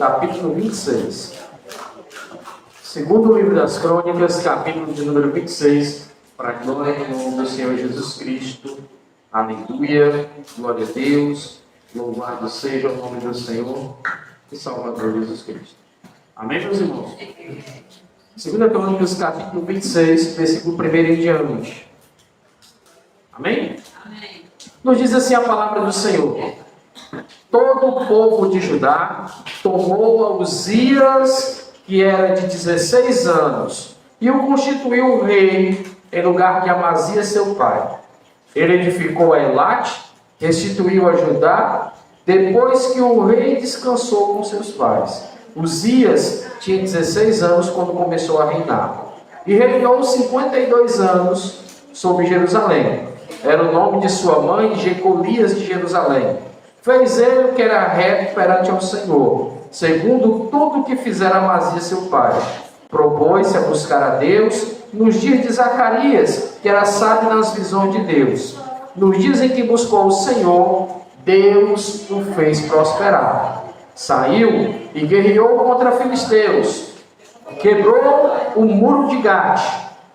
capítulo 26. Segundo o livro das Crônicas, capítulo de número 26, para a glória do nome do Senhor Jesus Cristo. Aleluia, glória a Deus, louvado seja o nome do Senhor e Salvador Jesus Cristo. Amém, meus irmãos? Segunda Crônicas, capítulo 26, versículo 1 em diante. Amém? Amém. Nos diz assim a palavra do Senhor: todo o povo de Judá tomou a Uzias, que era de 16 anos, e o constituiu rei em lugar de Amazias seu pai. Ele edificou a Elate, restituiu a Judá, depois que o rei descansou com seus pais. Uzias tinha 16 anos quando começou a reinar, e reinou 52 anos sobre Jerusalém. Era o nome de sua mãe, Jecolias de Jerusalém. Fez ele o que era reto perante ao Senhor, segundo tudo o que fizera Amazias seu pai. Propôs-se a buscar a Deus nos dias de Zacarias, que era sábio nas visões de Deus. Nos dias em que buscou o Senhor, Deus o fez prosperar. Saiu e guerreou contra filisteus. Quebrou o muro de Gate,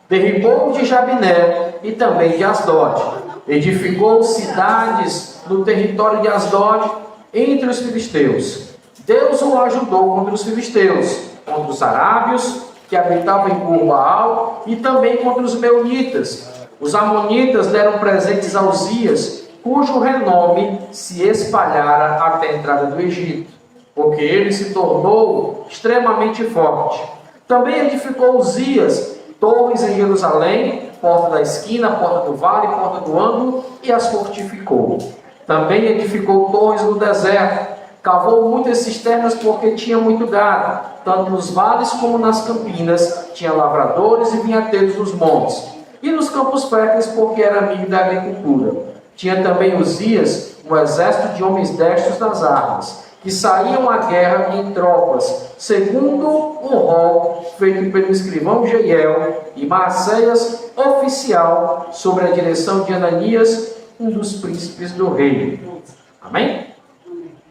derribou de Jabiné e também de Asdod. Edificou cidades no território de Asdod entre os filisteus. Deus o ajudou contra os filisteus, contra os arábios que habitavam em Gur-Baal e também contra os meunitas. Os amonitas deram presentes a Uzias, cujo renome se espalhara até a entrada do Egito, porque ele se tornou extremamente forte. Também edificou Uzias torres em Jerusalém, porta da esquina, porta do vale, porta do ângulo, e as fortificou. Também edificou torres no deserto, cavou muitas cisternas porque tinha muito gado, tanto nos vales como nas campinas, tinha lavradores e vinhateiros nos montes, e nos campos férteis porque era amigo da agricultura. Tinha também Uzias um exército de homens destros nas armas, que saíam à guerra em tropas, segundo um rol feito pelo escrivão Jeiel e Maaseias, oficial, sobre a direção de Ananias, um dos príncipes do rei. Amém?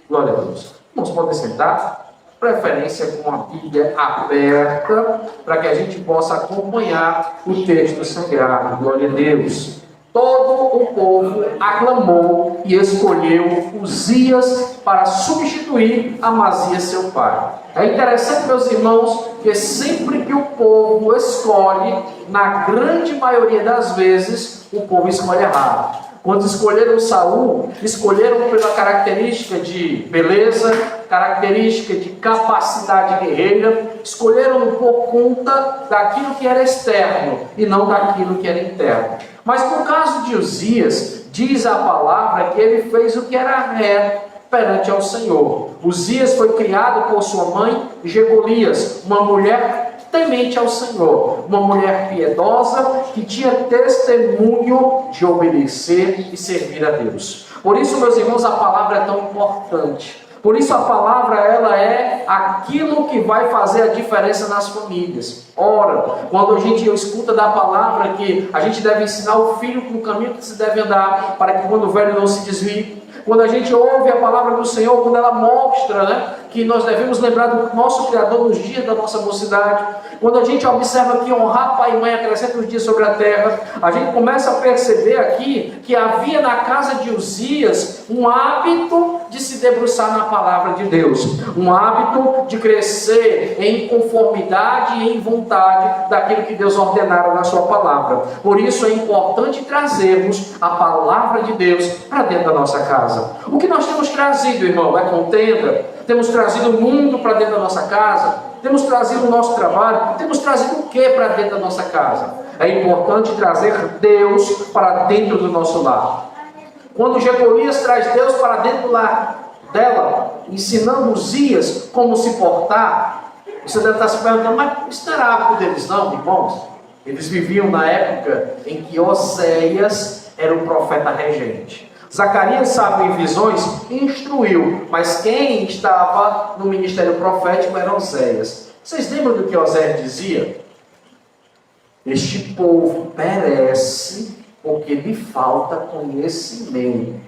Glória a Deus. Irmãos, podem sentar. Preferência com a Bíblia aberta, para que a gente possa acompanhar o texto sagrado. Glória a Deus. Todo o povo aclamou e escolheu Uzias para substituir Amazias seu pai. É interessante, meus irmãos, que sempre que o povo escolhe, na grande maioria das vezes, o povo escolhe errado. Quando escolheram Saul, escolheram pela característica de beleza, característica de capacidade guerreira, escolheram por conta daquilo que era externo e não daquilo que era interno. Mas no caso de Uzias, diz a palavra que ele fez o que era reto perante ao Senhor. Uzias foi criado por sua mãe Jecolias, uma mulher temente ao Senhor, uma mulher piedosa que tinha testemunho de obedecer e servir a Deus. Por isso, meus irmãos, a palavra é tão importante. Por isso a palavra, ela é aquilo que vai fazer a diferença nas famílias. Ora, quando a gente escuta da palavra que a gente deve ensinar o filho no caminho que se deve andar, para que quando o velho não se desvie. Quando a gente ouve a palavra do Senhor, quando ela mostra, que nós devemos lembrar do nosso Criador nos dias da nossa mocidade. Quando a gente observa que honrar pai e mãe acrescenta os dias sobre a terra, a gente começa a perceber aqui que havia na casa de Uzias um hábito de se debruçar na palavra de Deus, um hábito de crescer em conformidade e em vontade daquilo que Deus ordenara na sua palavra. Por isso é importante trazermos a palavra de Deus para dentro da nossa casa. O que nós temos trazido, irmão, é contenda? Temos trazido o mundo para dentro da nossa casa? Temos trazido o nosso trabalho? Temos trazido o que para dentro da nossa casa? É importante trazer Deus para dentro do nosso lar. Quando Jecolias traz Deus para dentro do lar dela, ensinando Uzias como se portar, você deve estar se perguntando, mas isso não era hábito deles não, irmãos? Eles viviam na época em que Oséias era o profeta regente. Zacarias, sabe em visões, instruiu, mas quem estava no ministério profético era Oséias. Vocês lembram do que Oséias dizia? Este povo perece porque lhe falta conhecimento.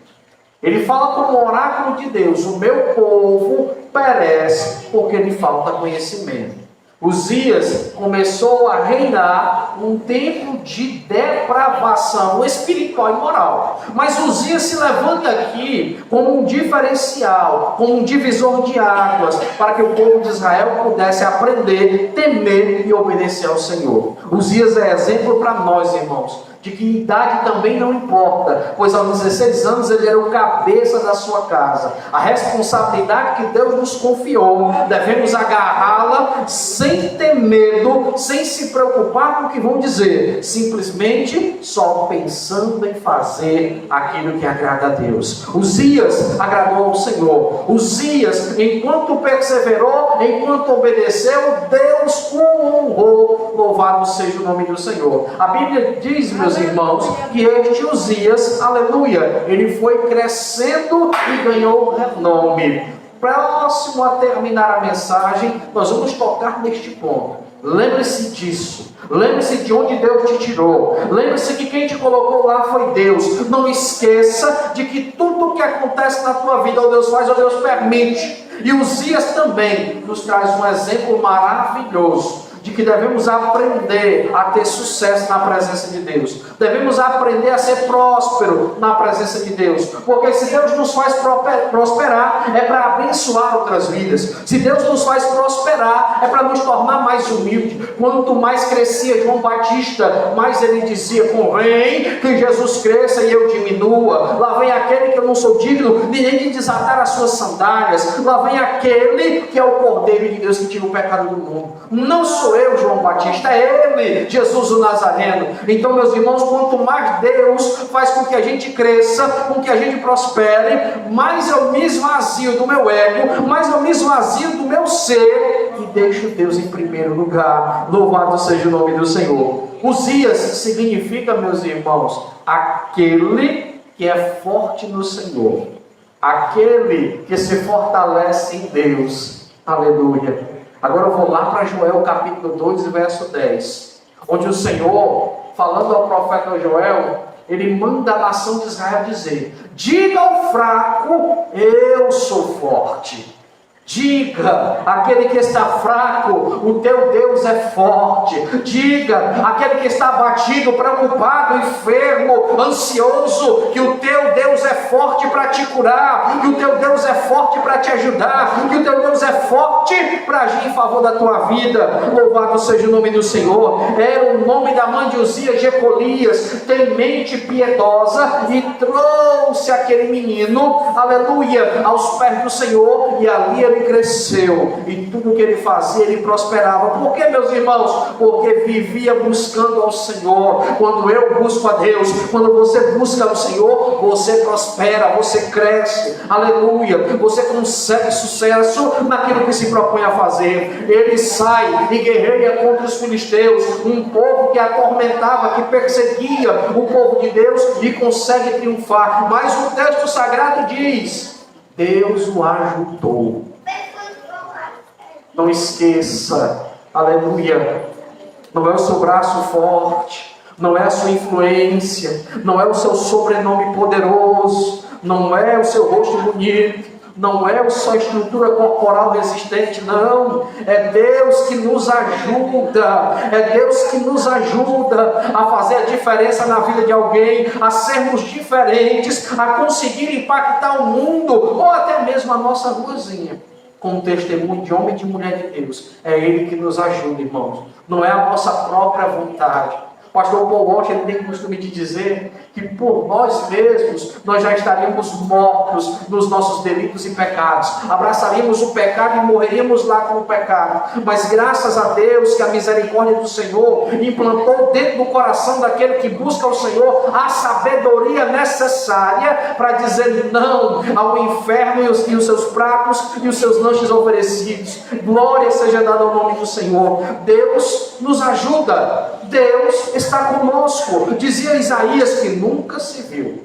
Ele fala como oráculo de Deus: o meu povo perece porque lhe falta conhecimento. Uzias começou a reinar um tempo de depravação espiritual e moral. Mas Uzias se levanta aqui como um diferencial, como um divisor de águas, para que o povo de Israel pudesse aprender, temer e obedecer ao Senhor. Uzias é exemplo para nós, irmãos, de que idade também não importa, pois aos 16 anos ele era o cabeça da sua casa. A responsabilidade que Deus nos confiou, devemos agarrá-la sem ter medo, sem se preocupar com o que vão dizer, simplesmente só pensando em fazer aquilo que agrada a Deus. Uzias agradou ao Senhor. Uzias, enquanto perseverou, enquanto obedeceu, Deus o honrou. Louvado seja o nome do Senhor. A Bíblia diz, meus irmãos, que este Uzias, aleluia, ele foi crescendo e ganhou renome. Próximo a terminar a mensagem, nós vamos tocar neste ponto. Lembre-se disso. Lembre-se de onde Deus te tirou. Lembre-se que quem te colocou lá foi Deus. Não esqueça de que tudo o que acontece na tua vida, ou Deus faz ou Deus permite. E Uzias também nos traz um exemplo maravilhoso de que devemos aprender a ter sucesso na presença de Deus. Devemos aprender a ser próspero na presença de Deus. Porque se Deus nos faz prosperar, é para abençoar outras vidas. Se Deus nos faz prosperar, é para nos tornar mais humildes. Quanto mais crescia João Batista, mais ele dizia: convém que Jesus cresça e eu diminua. Lá vem aquele que eu não sou digno nem de desatar as suas sandálias. Lá vem aquele que é o Cordeiro de Deus que tira o pecado do mundo. Não sou eu, João Batista, é ele, Jesus o Nazareno. Então, meus irmãos, quanto mais Deus faz com que a gente cresça, com que a gente prospere, mais eu me esvazio do meu ego, mais eu me esvazio do meu ser e deixo Deus em primeiro lugar. Louvado seja o nome do Senhor. Uzias significa, meus irmãos, aquele que é forte no Senhor, aquele que se fortalece em Deus. Aleluia. Agora eu vou lá para Joel capítulo 2, verso 10, onde o Senhor, falando ao profeta Joel, ele manda a nação de Israel dizer: diga ao fraco, eu sou forte. Diga, aquele que está fraco, o teu Deus é forte. Diga, aquele que está abatido, preocupado, enfermo, ansioso, que o teu Deus é forte para te curar, que o teu Deus é forte para te ajudar, que o teu Deus é forte para agir em favor da tua vida. Louvado seja o nome do Senhor. Era o nome da mãe de Uzias, Jecolias, temente piedosa, e trouxe aquele menino, aleluia, aos pés do Senhor, e ali ele cresceu, e tudo que ele fazia, ele prosperava. Por que, meus irmãos? Porque vivia buscando ao Senhor. Quando eu busco a Deus, quando você busca ao Senhor, você prospera, você cresce, aleluia, você consegue sucesso naquilo que se propõe a fazer. Ele sai e guerreia contra os filisteus, um povo que atormentava, que perseguia o povo de Deus, e consegue triunfar. Mas o texto sagrado diz: Deus o ajudou. Não esqueça, aleluia, não é o seu braço forte, não é a sua influência, não é o seu sobrenome poderoso, não é o seu rosto bonito, não é a sua estrutura corporal resistente, não. É Deus que nos ajuda, é Deus que nos ajuda a fazer a diferença na vida de alguém, a sermos diferentes, a conseguir impactar o mundo, ou até mesmo a nossa ruazinha, com o testemunho de homem e de mulher de Deus. É Ele que nos ajuda, irmãos. Não é a nossa própria vontade. O pastor Paul Walsh, ele tem costume de dizer que por nós mesmos, nós já estaríamos mortos nos nossos delitos e pecados. Abraçaríamos o pecado e morreríamos lá com o pecado. Mas graças a Deus que a misericórdia do Senhor implantou dentro do coração daquele que busca o Senhor a sabedoria necessária para dizer não ao inferno e os seus pratos e os seus lanches oferecidos. Glória seja dada ao nome do Senhor. Deus nos ajuda. Deus está conosco. Dizia Isaías que nunca se viu,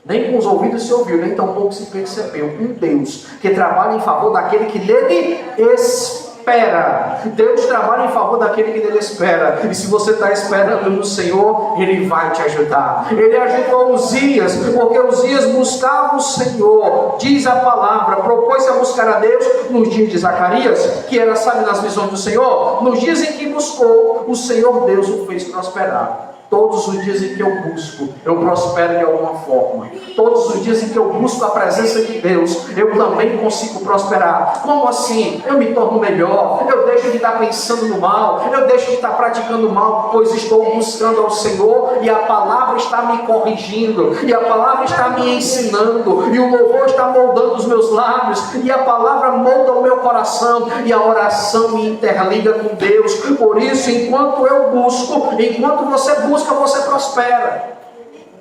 nem com os ouvidos se ouviu, nem tampouco se percebeu, um Deus que trabalha em favor daquele que nele espera. espera. Deus trabalha em favor daquele que nele espera. E se você está esperando no Senhor, Ele vai te ajudar. Ele ajudou Uzias, porque Uzias buscava o Senhor. Diz a palavra, propôs-se a buscar a Deus nos dias de Zacarias, que era sábio nas visões do Senhor. Nos dias em que buscou, o Senhor Deus o fez prosperar. Todos os dias em que eu busco, eu prospero de alguma forma. Todos os dias em que eu busco a presença de Deus, eu também consigo prosperar. Como assim? Eu me torno melhor, eu deixo de estar pensando no mal, eu deixo de estar praticando o mal, pois estou buscando ao Senhor e a palavra está me corrigindo, e a palavra está me ensinando, e o louvor está moldando os meus lábios, e a palavra molda o meu coração, e a oração me interliga com Deus. Por isso, enquanto eu busco, enquanto você busca, você prospera.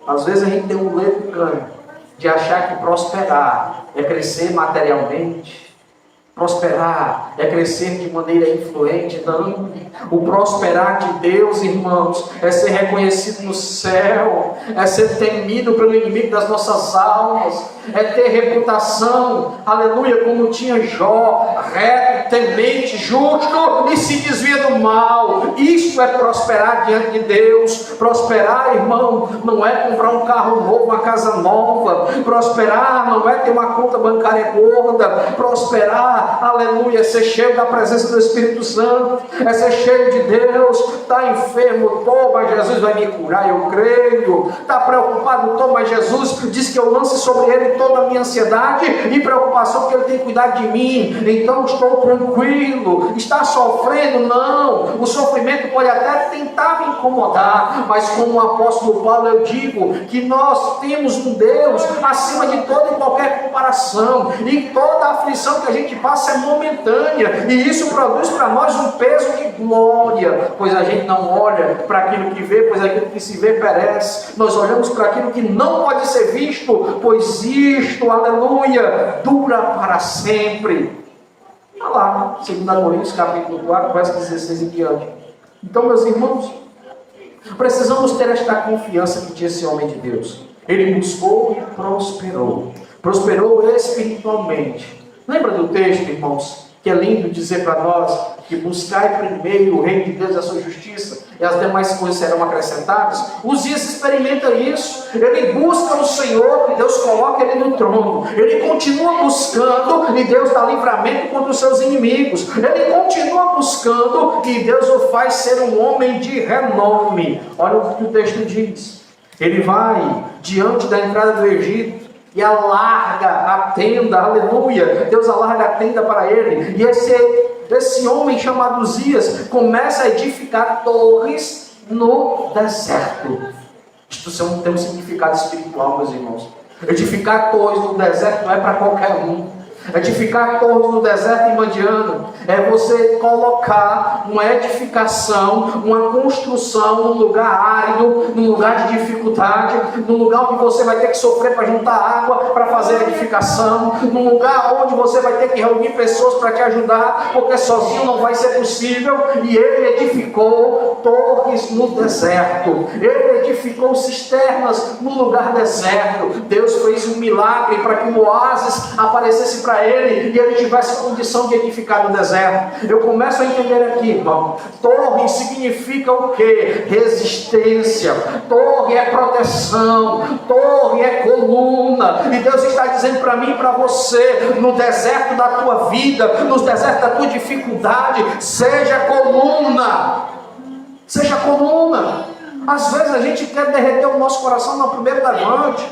Às vezes a gente tem um ledo ganho de achar que prosperar é crescer materialmente, prosperar é crescer de maneira influente. Não. O prosperar de Deus, irmãos, é ser reconhecido no céu, é ser temido pelo inimigo das nossas almas, é ter reputação, aleluia, como tinha Jó, reto, temente, justo e se desvia do mal. Isso é prosperar diante de Deus. Prosperar, irmão, não é comprar um carro novo, uma casa nova. Prosperar não é ter uma conta bancária gorda. Prosperar, aleluia, é ser cheio da presença do Espírito Santo, é ser cheio de Deus. Está enfermo, toma, Jesus vai me curar, eu creio. Está preocupado, toma, Jesus diz que eu lance sobre ele toda a minha ansiedade e preocupação, porque ele tem cuidado de mim, então estou tranquilo. Está sofrendo? Não. O sofrimento pode até tentar me incomodar, mas como o apóstolo Paulo, eu digo que nós temos um Deus acima de toda e qualquer comparação, e toda a aflição que a gente passa é momentânea, e isso produz para nós um peso de glória, pois a gente não olha para aquilo que vê, pois aquilo que se vê perece. Nós olhamos para aquilo que não pode ser visto, pois isto, aleluia, dura para sempre. Olha lá, 2 Coríntios capítulo 4, verso 16 em diante. Então, meus irmãos, precisamos ter esta confiança que tinha esse homem de Deus. Ele buscou e prosperou. Prosperou espiritualmente. Lembra do texto, irmãos? Que é lindo dizer para nós que buscai primeiro o reino de Deus e a sua justiça, e as demais coisas serão acrescentadas. Uzias experimenta isso. Ele busca o Senhor, Deus coloca ele no trono. Ele continua buscando e Deus dá livramento contra os seus inimigos. Ele continua buscando e Deus o faz ser um homem de renome. Olha o que o texto diz. Ele vai diante da entrada do Egito e alarga a tenda, aleluia. Deus alarga a tenda para ele. E esse homem chamado Uzias começa a edificar torres no deserto. Isto tem um significado espiritual, meus irmãos. Edificar torres no deserto não é para qualquer um. Edificar torres no deserto imadiano é você colocar uma edificação, uma construção num lugar árido, num lugar de dificuldade, num lugar onde você vai ter que sofrer para juntar água para fazer a edificação, num lugar onde você vai ter que reunir pessoas para te ajudar, porque sozinho não vai ser possível. E ele edificou torres no deserto, ele edificou cisternas no lugar deserto. Deus fez um milagre para que o oásis aparecesse para ele e ele tivesse condição de edificar no deserto. Eu começo a entender aqui, irmão. Torre significa o quê? Resistência. Torre é proteção. Torre é coluna. E Deus está dizendo para mim e para você, no deserto da tua vida, no deserto da tua dificuldade, seja coluna. Seja coluna. Às vezes a gente quer derreter o nosso coração no primeiro levante,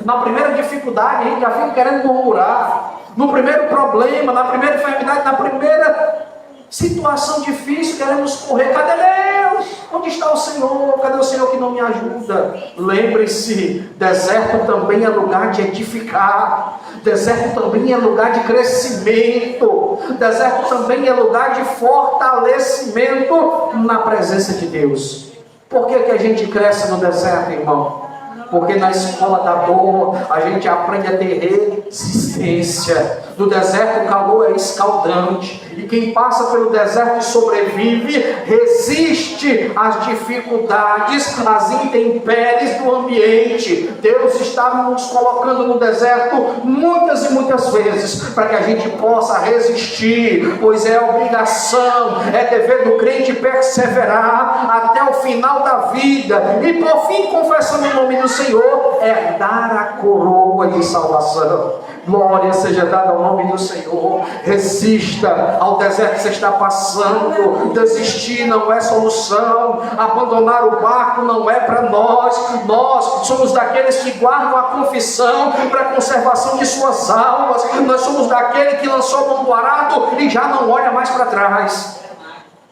na primeira dificuldade, a gente já fica querendo murmurar. No primeiro problema, na primeira enfermidade, na primeira situação difícil, queremos correr. Cadê Deus? Onde está o Senhor? Cadê o Senhor que não me ajuda? Lembre-se, deserto também é lugar de edificar. Deserto também é lugar de crescimento. Deserto também é lugar de fortalecimento na presença de Deus. Por que a gente cresce no deserto, irmão? Porque na escola da dor a gente aprende a ter resistência. No deserto o calor é escaldante E quem passa pelo deserto e sobrevive, resiste às dificuldades, às intempéries do ambiente. Deus está nos colocando no deserto muitas e muitas vezes, para que a gente possa resistir, pois é obrigação, é dever do crente perseverar até o final da vida, e por fim, confessando o nome do Senhor, herdar a coroa de salvação. Glória seja dada ao nome do Senhor. Resista ao deserto que você está passando. Desistir não é solução. Abandonar o barco não é para nós. Nós somos daqueles que guardam a confissão para a conservação de suas almas. Nós somos daquele que lançou mão do arado e já não olha mais para trás.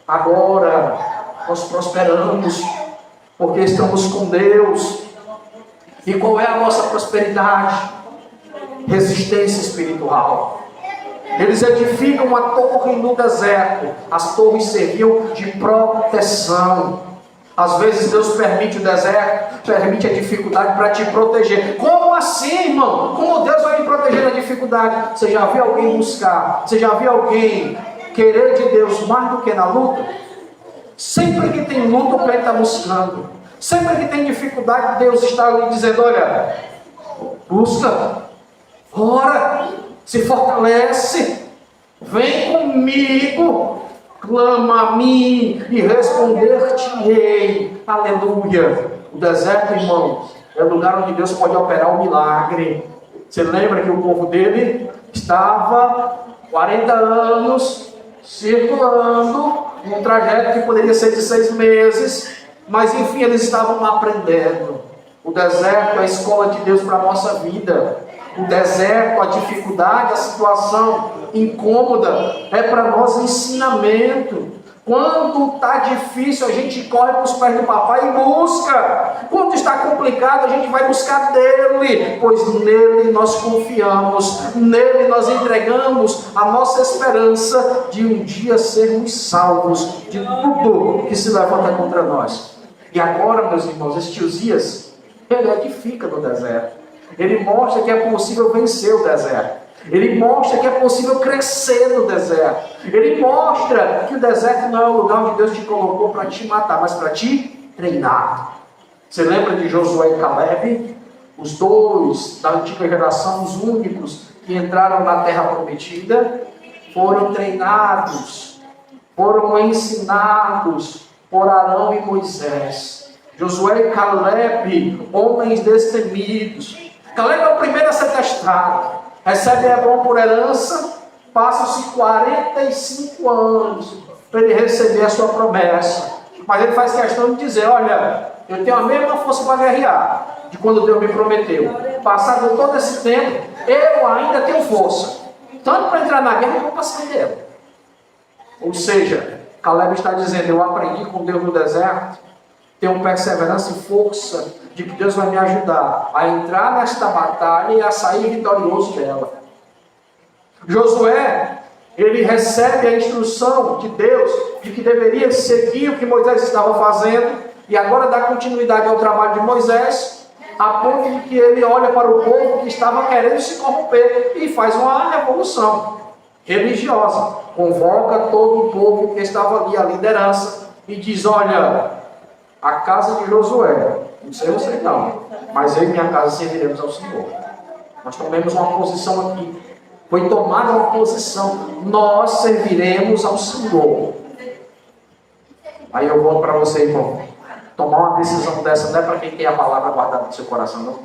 Agora nós prosperamos porque estamos com Deus. E qual é a nossa prosperidade? Resistência espiritual. Eles edificam uma torre no deserto. As torres serviam de proteção. Às vezes Deus permite o deserto, permite a dificuldade para te proteger. Como assim, irmão? Como Deus vai me proteger da dificuldade? Você já viu alguém buscar? Você já viu alguém querer de Deus mais do que na luta? Sempre que tem luta, o crente está buscando. Sempre que tem dificuldade, Deus está lhe dizendo: olha, busca, ora, se fortalece, vem comigo, clama a mim e responder-te-ei. Aleluia. O deserto, irmãos, é o lugar onde Deus pode operar o milagre. Você lembra que o povo dele estava 40 anos circulando um trajeto que poderia ser de 6 meses, mas enfim, eles estavam aprendendo. O deserto é a escola de Deus para a nossa vida. O deserto, a dificuldade, a situação incômoda é para nós ensinamento. Quando está difícil, a gente corre para os pés do papai e busca. Quando está complicado, a gente vai buscar dele, pois nele nós confiamos, nele nós entregamos a nossa esperança de um dia sermos salvos de tudo que se levanta contra nós. E agora, meus irmãos, este Uzias, ele edifica no deserto. Ele mostra que é possível vencer o deserto. Ele mostra que é possível crescer no deserto. Ele mostra que o deserto não é o lugar onde Deus te colocou para te matar, mas para te treinar. Você lembra de Josué e Caleb? Os dois da antiga geração, os únicos que entraram na terra prometida, foram treinados, foram ensinados por Arão e Moisés. Josué e Caleb, homens destemidos. Caleb é o primeiro a ser testado. Recebe Hebrom por herança, passam-se 45 anos para ele receber a sua promessa. Mas ele faz questão de dizer: olha, eu tenho a mesma força para guerrear de quando Deus me prometeu. Passado todo esse tempo, eu ainda tenho força, tanto para entrar na guerra como para sair dela. Ou seja, Caleb está dizendo: eu aprendi com Deus no deserto, tenho perseverança e força de que Deus vai me ajudar a entrar nesta batalha e a sair vitorioso dela. Josué, ele recebe a instrução de Deus de que deveria seguir o que Moisés estava fazendo, e agora dá continuidade ao trabalho de Moisés, a ponto de que ele olha para o povo que estava querendo se corromper e faz uma revolução religiosa. Convoca todo o povo que estava ali, a liderança, e diz: olha, a casa de Josué, não sei você não, mas eu e minha casa serviremos ao Senhor. Nós tomamos uma posição aqui. Foi tomada uma posição. Nós serviremos ao Senhor. Aí eu volto para você, irmão. Tomar uma decisão dessa não é para quem tem a palavra guardada no seu coração, não.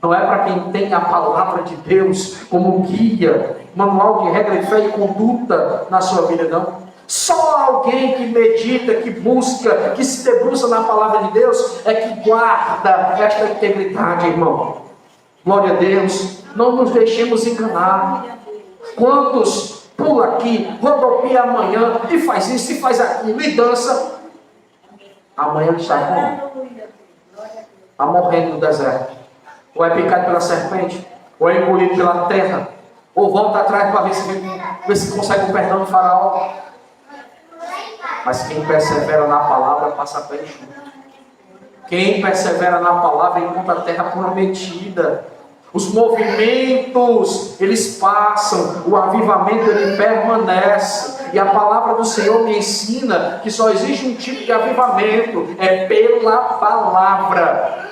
Não é para quem tem a palavra de Deus como guia, manual de regra de fé e conduta na sua vida, não. Só alguém que medita, que busca, que se debruça na palavra de Deus é que guarda esta integridade, irmão. Glória a Deus. Não nos deixemos enganar. Quantos pula aqui, rodopia amanhã e faz isso e faz aquilo e dança? Amanhã ele está como? Está morrendo no deserto. Ou é picado pela serpente, ou é engolido pela terra, ou volta atrás para ver se consegue o perdão do faraó. Mas quem persevera na palavra passa bem junto. Quem persevera na palavra encontra a terra prometida. Os movimentos, eles passam, o avivamento ele permanece. E a palavra do Senhor me ensina que só existe um tipo de avivamento, é pela palavra.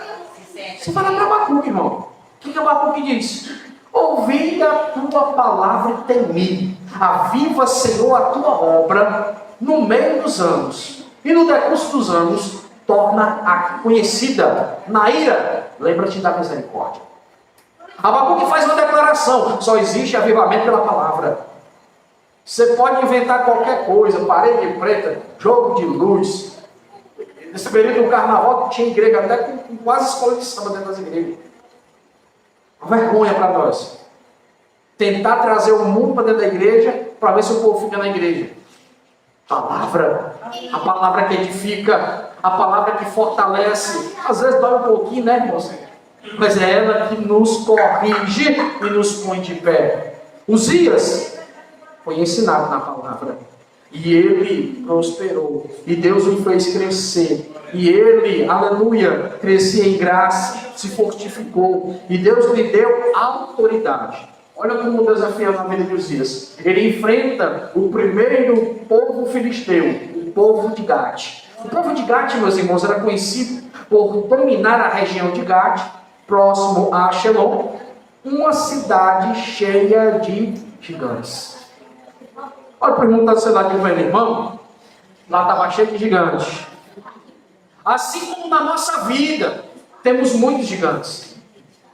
Você vai lá para Abacuque, irmão. O que Abacuque diz? Ouvi a tua palavra e temi. Aviva, Senhor, a tua obra no meio dos anos. E no decurso dos anos, torna-a conhecida. Na ira, lembra-te da misericórdia. Abacuque faz uma declaração: só existe avivamento pela palavra. Você pode inventar qualquer coisa, parede preta, jogo de luz. Nesse período do carnaval tinha igreja até com quase escola de samba dentro das igrejas. Uma vergonha para nós. Tentar trazer o mundo para dentro da igreja para ver se o povo fica na igreja. Palavra, a palavra que edifica, a palavra que fortalece. Às vezes dói um pouquinho, né, irmãos? Mas é ela que nos corrige e nos põe de pé. Uzias foi ensinado na palavra. E ele prosperou. E Deus o fez crescer. E ele, aleluia, crescia em graça, se fortificou. E Deus lhe deu autoridade. Olha como Deus é fiel na vida de Uzias. Ele enfrenta o primeiro povo filisteu, o povo de Gate. O povo de Gate, meus irmãos, era conhecido por dominar a região de Gate, próximo a Shelom, uma cidade cheia de gigantes. Olha, pergunta da cidade do meu irmão, lá estava cheio de gigantes. Assim como na nossa vida, temos muitos gigantes.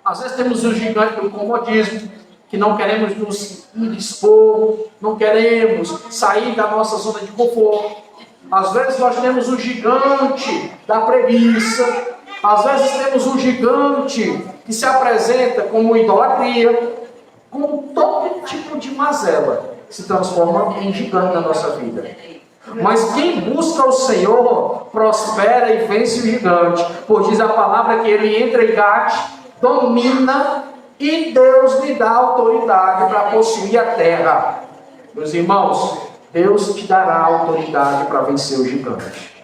Às vezes temos o gigante do comodismo, que não queremos nos indispor, não queremos sair da nossa zona de conforto. Às vezes nós temos o gigante da preguiça. Às vezes temos um gigante que se apresenta como idolatria, como todo tipo de mazela se transforma em gigante na nossa vida. Mas quem busca o Senhor prospera e vence o gigante, pois diz a palavra que ele entra em Gate, domina e Deus lhe dá autoridade para possuir a terra. Meus irmãos, Deus te dará autoridade para vencer o gigante.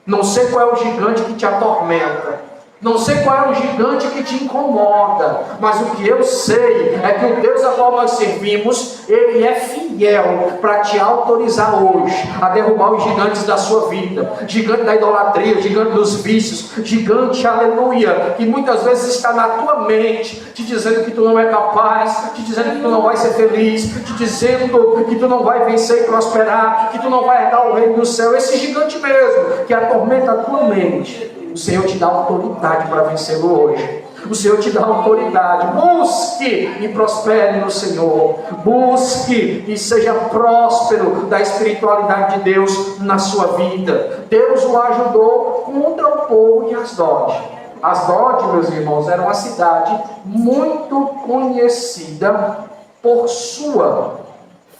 Não sei qual é o gigante que te atormenta. Não sei qual é o gigante que te incomoda. Mas o que eu sei é que o Deus a qual nós servimos, Ele é fiel para te autorizar hoje a derrubar os gigantes da sua vida. Gigante da idolatria, gigante dos vícios, gigante, aleluia, que muitas vezes está na tua mente, te dizendo que tu não é capaz, te dizendo que tu não vai ser feliz, te dizendo que tu não vai vencer e prosperar, que tu não vai herdar o reino do céu. Esse gigante mesmo, que atormenta a tua mente, o Senhor te dá autoridade para vencê-lo hoje. O Senhor te dá autoridade. Busque e prospere no Senhor. Busque e seja próspero da espiritualidade de Deus na sua vida. Deus o ajudou contra o povo de Asdod. Asdod, meus irmãos, era uma cidade muito conhecida por sua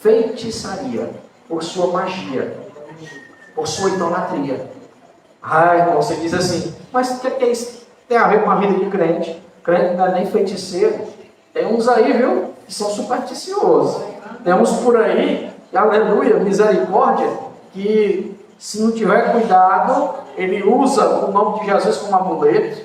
feitiçaria, por sua magia, por sua idolatria. Irmão, você diz assim, mas o que isso tem a ver com a vida de crente? Crente não é nem feiticeiro. Tem uns aí, viu, que são supersticiosos. Tem uns por aí, aleluia, misericórdia, que se não tiver cuidado, ele usa o nome de Jesus como amuleto.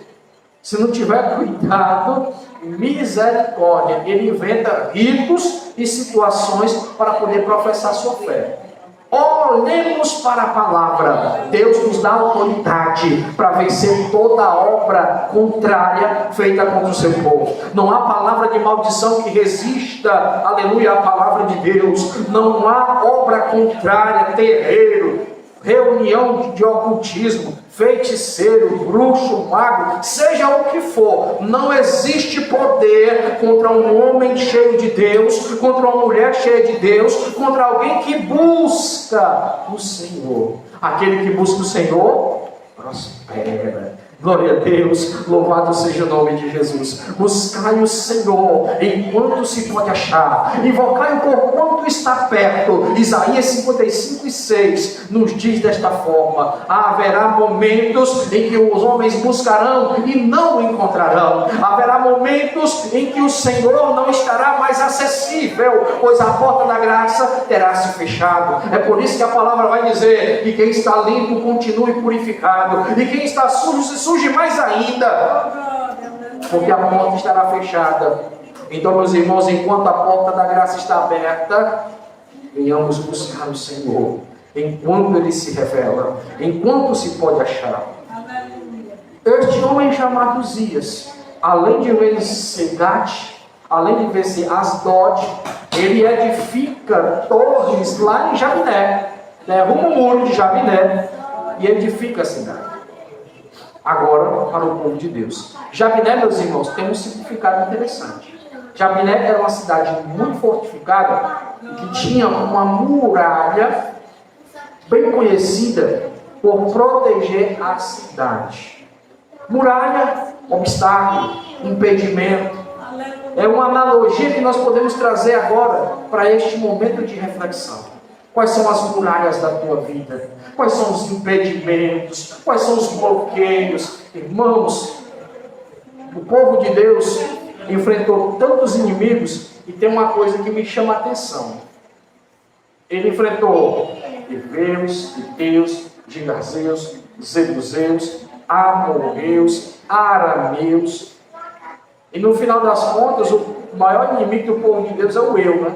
Se não tiver cuidado, misericórdia, ele inventa ritos e situações para poder professar sua fé. Olhemos para a palavra. Deus nos dá autoridade para vencer toda obra contrária feita contra o seu povo. Não há palavra de maldição que resista, aleluia, à palavra de Deus. Não há obra contrária, terreiro, reunião de ocultismo, feiticeiro, bruxo, mago, seja o que for, não existe poder contra um homem cheio de Deus, contra uma mulher cheia de Deus, contra alguém que busca o Senhor. Aquele que busca o Senhor prospera. Glória a Deus, louvado seja o nome de Jesus. Buscai o Senhor enquanto se pode achar, invocai-o por quanto está perto. Isaías 55:6 nos diz desta forma: haverá momentos em que os homens buscarão e não o encontrarão. Haverá momentos em que o Senhor não estará mais acessível, pois a porta da graça terá se fechado. É por isso que a palavra vai dizer que quem está limpo continue purificado, e quem está sujo se surge mais ainda, porque a porta estará fechada. Então, meus irmãos, enquanto a porta da graça está aberta, venhamos buscar o Senhor, enquanto Ele se revela, enquanto se pode achar. Este homem chamado Uzias, além de vencer Gate, além de vencer Asdod, ele edifica torres lá em Jabiné, derruba o muro de Jabiné e edifica a cidade. Agora, para o povo de Deus. Jabiné, meus irmãos, tem um significado interessante. Jabiné era uma cidade muito fortificada, que tinha uma muralha bem conhecida por proteger a cidade. Muralha, obstáculo, impedimento. É uma analogia que nós podemos trazer agora para este momento de reflexão. Quais são as muralhas da tua vida? Quais são os impedimentos? Quais são os bloqueios? Irmãos, o povo de Deus enfrentou tantos inimigos e tem uma coisa que me chama a atenção. Ele enfrentou heveus, heteus, gigazeus, jebuseus, amorreus, arameus. E no final das contas, o maior inimigo do povo de Deus é o eu, né?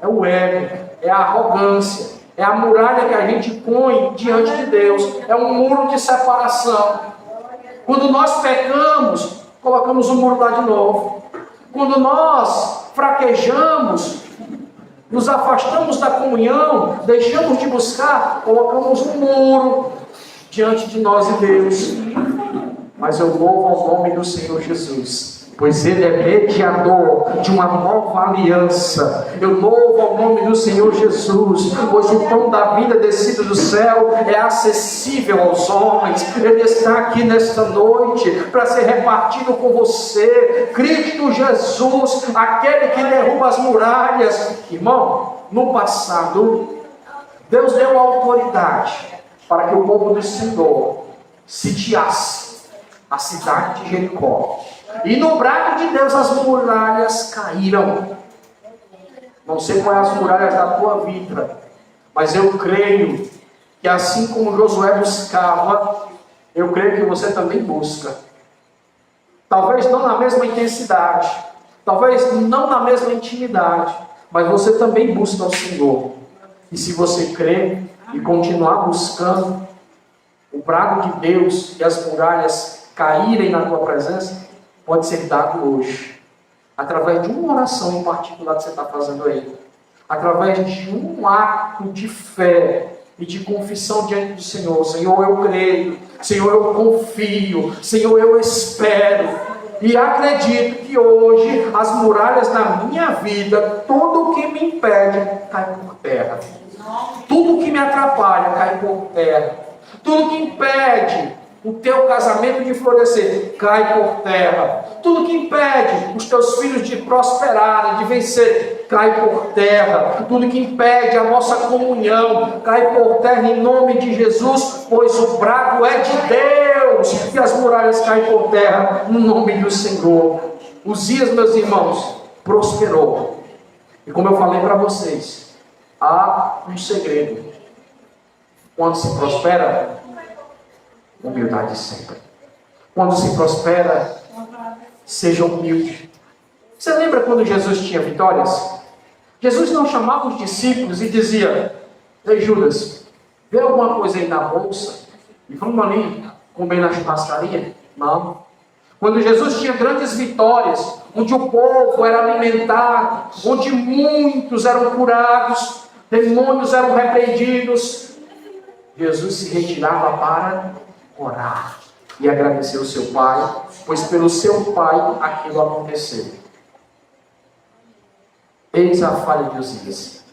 É o ego, é a arrogância, é a muralha que a gente põe diante de Deus, é um muro de separação. Quando nós pecamos, colocamos um muro lá de novo. Quando nós fraquejamos, nos afastamos da comunhão, deixamos de buscar, colocamos um muro diante de nós e Deus. Mas eu louvo ao nome do Senhor Jesus, pois Ele é mediador de uma nova aliança. Eu louvo ao nome do Senhor Jesus, pois o pão da vida descido do céu é acessível aos homens. Ele está aqui nesta noite para ser repartido com você. Cristo Jesus, aquele que derruba as muralhas. Irmão, no passado, Deus deu autoridade para que o povo do Senhor sitiasse a cidade de Jericó. E no brado de Deus as muralhas caíram. Não sei quais as muralhas da tua vida, mas eu creio que assim como Josué buscava, eu creio que você também busca. Talvez não na mesma intensidade, talvez não na mesma intimidade, mas você também busca o Senhor. E se você crer e continuar buscando, o brado de Deus e as muralhas caírem na tua presença, pode ser dado hoje, através de uma oração em particular que você está fazendo aí, através de um ato de fé e de confissão diante do Senhor. Senhor, eu creio, Senhor, eu confio, Senhor, eu espero e acredito que hoje as muralhas da minha vida, tudo o que me impede, cai por terra. Tudo que me atrapalha, cai por terra. Tudo que impede o teu casamento de florescer, cai por terra. Tudo que impede os teus filhos de prosperarem, de vencer, cai por terra. Tudo que impede a nossa comunhão, cai por terra em nome de Jesus, pois o brado é de Deus e as muralhas caem por terra no nome do Senhor. Uzias, meus irmãos, prosperou. E como eu falei para vocês, há um segredo. Quando se prospera, humildade sempre. Quando se prospera, seja humilde. Você lembra quando Jesus tinha vitórias? Jesus não chamava os discípulos e dizia: ei Judas, vê alguma coisa aí na bolsa e vamos ali comer na churrascaria? Não. Quando Jesus tinha grandes vitórias, onde o povo era alimentado, onde muitos eram curados, demônios eram repreendidos, Jesus se retirava para orar e agradecer ao seu pai, pois pelo seu pai aquilo aconteceu. Eis a falha de Uzias.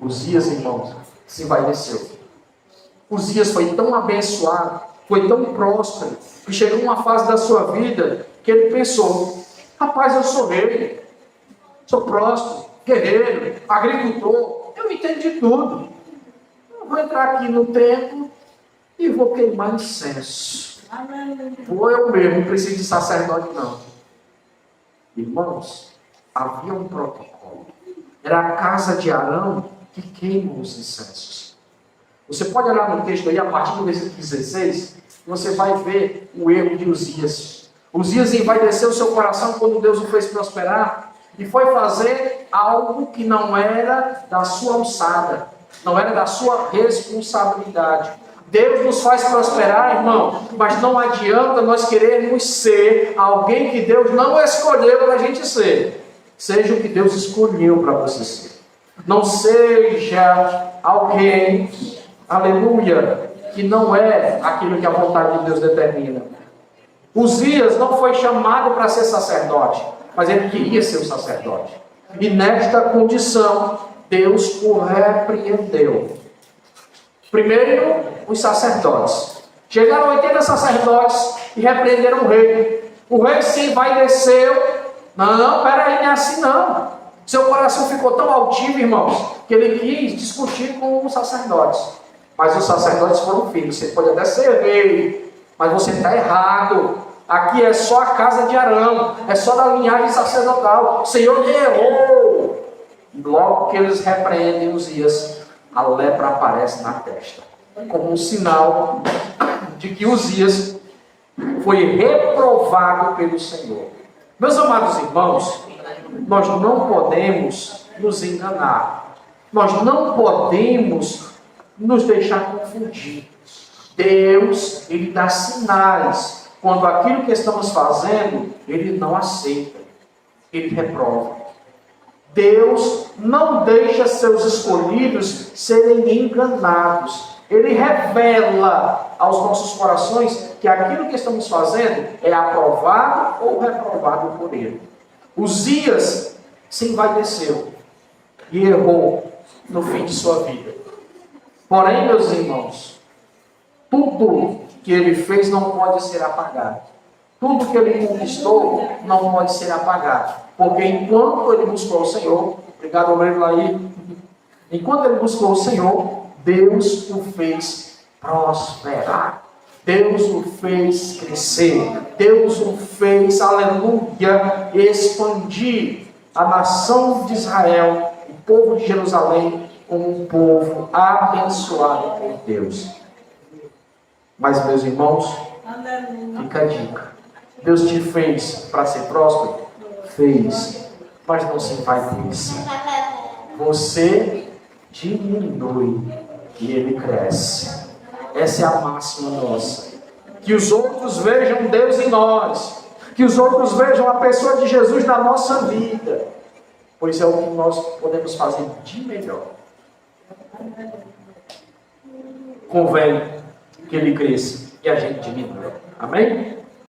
Uzias, irmãos, se envaideceu. Uzias foi tão abençoado, foi tão próspero, que chegou uma fase da sua vida que ele pensou: rapaz, eu sou rei, sou próspero, guerreiro, agricultor, eu entendo de tudo. Eu vou entrar aqui no templo e vou queimar incenso. Vou eu mesmo, não preciso de sacerdote não. Irmãos, havia um protocolo. Era a casa de Arão que queima os incensos. Você pode olhar no texto aí, a partir do versículo 16, você vai ver o erro de Uzias. Uzias envaideceu o seu coração quando Deus o fez prosperar. e foi fazer algo que não era da sua alçada, não era da sua responsabilidade. Deus nos faz prosperar, irmão, mas não adianta nós querermos ser alguém que Deus não escolheu para a gente ser. Seja o que Deus escolheu para você ser. Não seja alguém, aleluia, que não é aquilo que a vontade de Deus determina. Uzias não foi chamado para ser sacerdote, mas ele queria ser o sacerdote. E nesta condição, Deus o repreendeu. Primeiro, os sacerdotes. Chegaram 80 sacerdotes e repreenderam o rei. O rei se envaideceu. Não, peraí, não é assim não. Seu coração ficou tão altivo, irmãos, que ele quis discutir com os sacerdotes. Mas os sacerdotes foram filhos. Você pode até ser rei, mas você está errado. Aqui é só a casa de Arão, é só da linhagem sacerdotal. O Senhor errou. Logo que eles repreendem Uzias, a lepra aparece na testa, como um sinal de que Uzias foi reprovado pelo Senhor. Meus amados irmãos, nós não podemos nos enganar. Nós não podemos nos deixar confundir. Deus, Ele dá sinais quando aquilo que estamos fazendo, Ele não aceita. Ele reprova. Deus não deixa seus escolhidos serem enganados. Ele revela aos nossos corações que aquilo que estamos fazendo é aprovado ou reprovado por Ele. Uzias se envaideceu e errou no fim de sua vida. Porém, meus irmãos, tudo que ele fez não pode ser apagado. Tudo que ele conquistou não pode ser apagado. Porque enquanto ele buscou o Senhor, obrigado, obreiro aí, enquanto ele buscou o Senhor, Deus o fez prosperar. Deus o fez crescer. Deus o fez, aleluia, expandir a nação de Israel, o povo de Jerusalém, como um povo abençoado por Deus. Mas, meus irmãos, fica a dica. Deus te fez para ser próspero? Fez, mas não se envaideça. Você diminui e ele cresce. Essa é a máxima nossa. Que os outros vejam Deus em nós. Que os outros vejam a pessoa de Jesus na nossa vida. Pois é o que nós podemos fazer de melhor. Convém que ele cresça e a gente diminua. Amém?